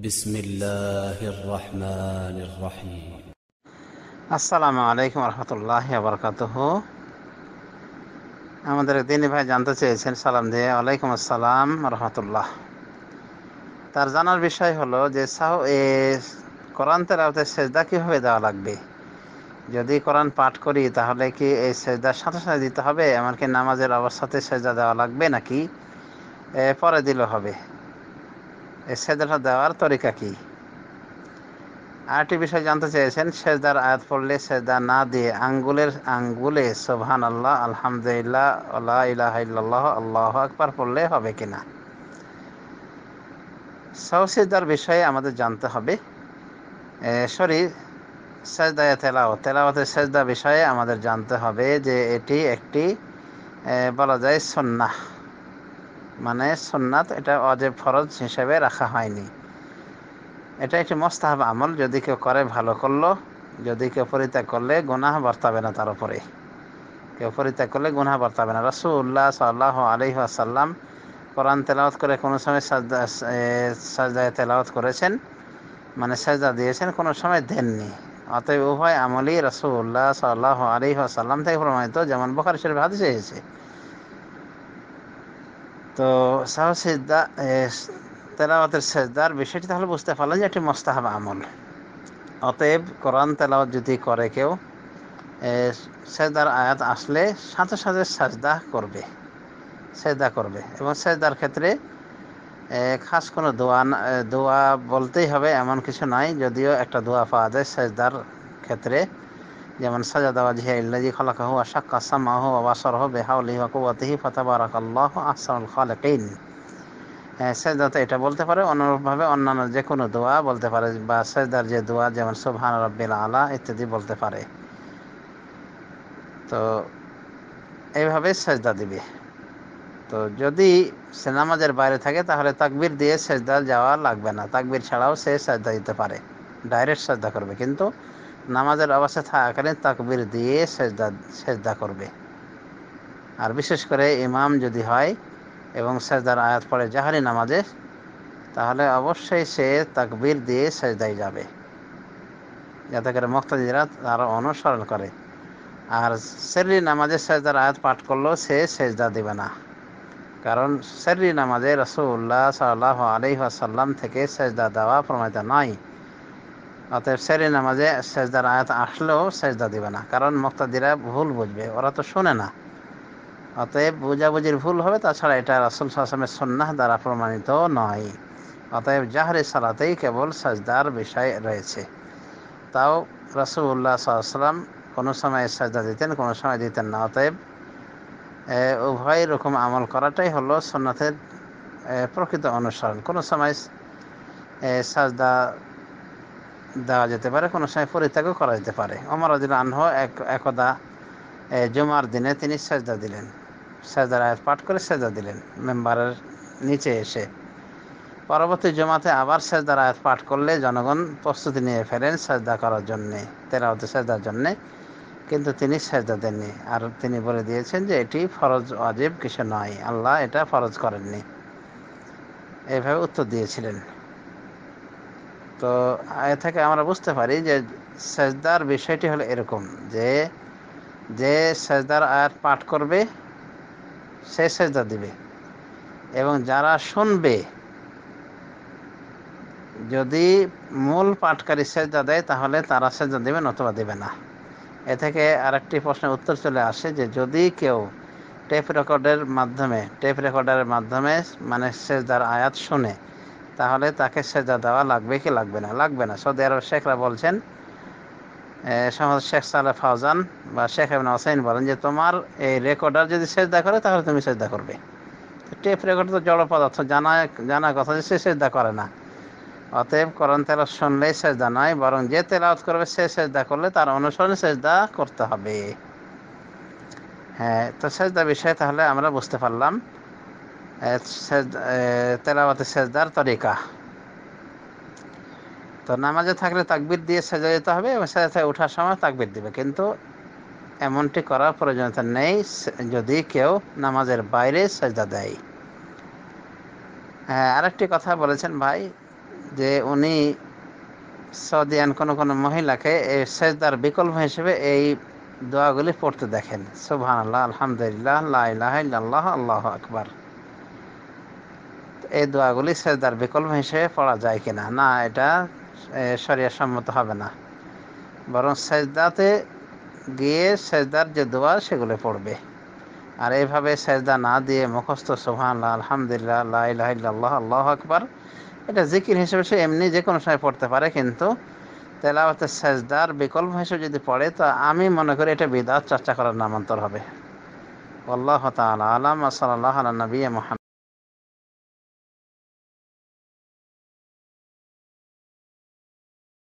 বিসমিল্লাহির রহমানির রহিম। আসসালামু আলাইকুম রহমতুল্লাহি ওয়া বারাকাতুহু। আমাদের দিনী ভাই জানতে চেয়েছেন সালাম দিয়ে, ওয়ালাইকুম আসসালাম রহমতুল্লাহ। তার জানার বিষয় হলো যে কোরআন তেলাওয়াতে সেজদা কীভাবে দেওয়া লাগবে। যদি কোরআন পাঠ করি তাহলে কি এই সেজদার সাথে সাথে দিতে হবে, এমনকি নামাজের অবস্থাতে সেজদা দেওয়া লাগবে, নাকি পরে দিলে হবে? এই সেজদাটা দেওয়ার তরিকা কি? আরেকটি বিষয় জানতে চেয়েছেন, সেজদার আয়াত পড়লে সেজদা না দিয়ে আঙ্গুলে সুবহানাল্লাহ, আলহামদুলিল্লাহ, লা ইলাহা ইল্লাল্লাহ, আল্লাহু আকবার পড়লে হবে কিনা। সেজদার বিষয়ে আমাদের জানতে হবে। সেজদায়ে তেলাওয়াতের সেজদা বিষয়ে আমাদের জানতে হবে যে এটি একটি বলা যায় সুন্নাহ, মানে সুন্নাত, এটা ওয়াজিব ফরজ হিসেবে রাখা হয়নি। এটা একটি মুস্তাহাব আমল, যদি কেউ করে ভালো করলো, যদি কেউ পরিত্যাগ করলে গুনাহ বর্তাবে না তার উপরে। কেউ পরিত্যাগ করলে গুনাহ বর্তাবে না। রাসূলুল্লাহ সাল্লাল্লাহু আলাইহি ওয়াসাল্লাম কোরআন তেলাওয়াত করে কোনো সময় সাজদায়ে তেলাওয়াত করেছেন, মানে সাজদা দিয়েছেন, কোনো সময় দেননি। অতএব উভয় আমলই রাসূলুল্লাহ সাল্লাল্লাহু আলাইহি ওয়াসাল্লাম থেকে প্রমাণিত, যেমন বুখারী শরীফে হাদিসে এসেছে। তো সিজদা তেলাওয়াতের সেজদার বিষয়টি তাহলে বুঝতে পারলেন যে একটি মুস্তাহাব আমল। অতএব কোরআন তেলাওয়াত যদি করে কেউ, সেজদার আয়াত আসলে সাথে সাথে সেজদা করবে এবং সেজদার ক্ষেত্রে খাস কোনো দোয়া বলতেই হবে এমন কিছু নাই, যদিও একটা দোয়া পাওয়া যায় সেজদার ক্ষেত্রে, যেমন সাজাদা ওয়াজহিয়া লিল্লাযী খালাকাহু ওয়া শাক্কা সামআহু ওয়া বাসারাহু বিহাওলিহি ওয়া কুওয়াতিহি ফাতাবারাকাল্লাহু আহসানুল খালিকিন। সেজদাতে এটা বলতে পারে, অনুরূপভাবে অন্যান্য যে কোনো দোয়া বলতে পারে, বা সেজদার যে দোয়া যেমন সুবহান রাব্বিল আলা ইত্যাদি বলতে পারে। তো এইভাবে সেজদা দিবে। তো যদি সে নামাজের বাইরে থাকে তাহলে তাকবীর দিয়ে সেজদা যাওয়া লাগবে না, তাকবীর ছাড়াও সে সেজদা দিতে পারে, ডাইরেক্ট সেজদা করবে। কিন্তু নামাজের অবস্থা থাকাকালীন তাকবীর দিয়ে সেজদা করবে। আর বিশেষ করে ইমাম যদি হয় এবং সেজদার আয়াত পড়ে জাহরি নামাজে, তাহলে অবশ্যই সে তাকবীর দিয়ে সেজদায় যাবে, যাতে করে মুক্তাদিরা তার অনুসরণ করে। আর সেররি নামাজে সেজদার আয়াত পাঠ করলেও সে সেজদা দিবে না, কারণ সেররি নামাজে রাসূলুল্লাহ সাল্লাল্লাহু আলাইহি ওয়াসাল্লাম থেকে সেজদা দেওয়া প্রমাণিত নয়। অতএব সেররি নামাজে সেজদার আয়াত আসলেও সেজদা দিবে না, কারণ মুক্তাদিরা ভুল বুঝবে, ওরা তো শোনে না। অতএব বুঝাবুঝির ভুল হবে, তাছাড়া এটা রাসূল সাল্লাল্লাহু আলাইহি ওয়াসাল্লামের সুন্নাহ দ্বারা প্রমাণিত নয়। অতএব জাহরি সালাতেই কেবল সেজদার বিষয় রয়েছে। তাও রাসূলুল্লাহ সাল্লাল্লাহু আলাইহি ওয়াসাল্লাম কোনো সময় সেজদা দিতেন, কোনো সময় দিতেন না। অতএব উভয় রকম আমল করাটাই হলো সুন্নাতের প্রকৃত অনুসরণ। কোনো সময় সাজদা দেওয়া যেতে পারে, কোনো সময় পরিত্যাগও করা যেতে পারে। ওমর রাদিয়াল্লাহু আনহু একদা জুমার দিনে তিনি সেজদা দিলেন, সেজদার আয়াত পাঠ করে সেজদা দিলেন মেম্বারের নিচে এসে। পরবর্তী জুমাতে আবার সেজদার আয়াত পাঠ করলে জনগণ প্রস্তুতি নিয়ে ফেলেন সেজদা করার জন্যে, তেলাওয়াতে সেজদার জন্যে, কিন্তু তিনি সেজদা দেননি। আর তিনি বলে দিয়েছেন যে এটি ফরজ ওয়াজিব কিছু নয়, আল্লাহ এটা ফরজ করেননি, এইভাবে উত্তর দিয়েছিলেন। তো এ থেকে আমরা বুঝতে পারি যে সেজদার বিষয়টি হলো এরকম, যে যে সেজদার আয়াত পাঠ করবে সে সেজদা দিবে, এবং যারা শুনবে, যদি মূল পাঠকারী সেজদা দেয় তাহলে তারা সেজদা দেবে, নতুবা দেবে না। এ থেকে আরেকটি প্রশ্নের উত্তর চলে আসে যে যদি কেউ টেপ রেকর্ডারের মাধ্যমে মানে সেজদার আয়াত শুনে, তাহলে তাকে সেজদা দেওয়া লাগবে কি লাগবে না? লাগবে না। সৌদি আরব শেখরা বলছেন, শেখ সালেহ ফাওজান বা শেখ ইবনে উসাইমিন বলেন যে তোমার এই রেকর্ডার যদি সেজদা করে তাহলে তুমি সেজদা করবে। টেপ রেকর্ডার তো জড় পদার্থ, জানা কথা যে সে সেজদা করে না। অতএব কোরআন তেলাওয়াত শুনলেই সেজদা নয়, বরং যে তেলাওয়াত করবে সে সেজদা করলে তার অনুসরণে সেজদা করতে হবে। হ্যাঁ, তো সেজদা বিষয়ে তাহলে আমরা বুঝতে পারলাম তেলাওয়াতে সেজদার তরিকা। তো নামাজে থাকলে তাকবীর দিয়ে সেজদা যেতে হবে এবং সেজদা থেকে ওঠার সময় তাকবীর দিবে, কিন্তু এমনটি করার প্রয়োজনীয়তা নেই যদি কেউ নামাজের বাইরে সেজদা দেয়। হ্যাঁ, আরেকটি কথা বলেছেন ভাই, যে উনি সৌদিয়ান কোনো মহিলাকে এই সেজদার বিকল্প হিসেবে এই দোয়াগুলি পড়তে দেখেন, সুবহানাল্লাহ, আলহামদুলিল্লাহ, লা ইলাহা ইল্লাল্লাহ, আল্লাহু আকবার। এই দোয়াগুলি সেজদার বিকল্প হিসেবে পড়া যায় কিনা? না, এটা শরীয়ত সম্মত হবে না। বরং সেজদাতে গিয়ে সেজদার যে দোয়া সেগুলো পড়বে। আর এইভাবে সেজদা না দিয়ে মুখস্থ সুবহানাল্লাহ, আলহামদুলিল্লাহ, লা ইলাহা ইল্লাল্লাহ, আল্লাহু আকবার, এটা জিকির হিসেবে সে এমনি যে কোনো সময় পড়তে পারে, কিন্তু তেলাওয়াতে সেজদার বিকল্প হিসেবে যদি পড়ে তো আমি মনে করি এটা বিদআত, চর্চা করার নামান্তর হবে। আল্লাহ তাআলা আলাম। সাল্লাল্লাহু আলা নবিয়্যিনা মুহাম্মদ।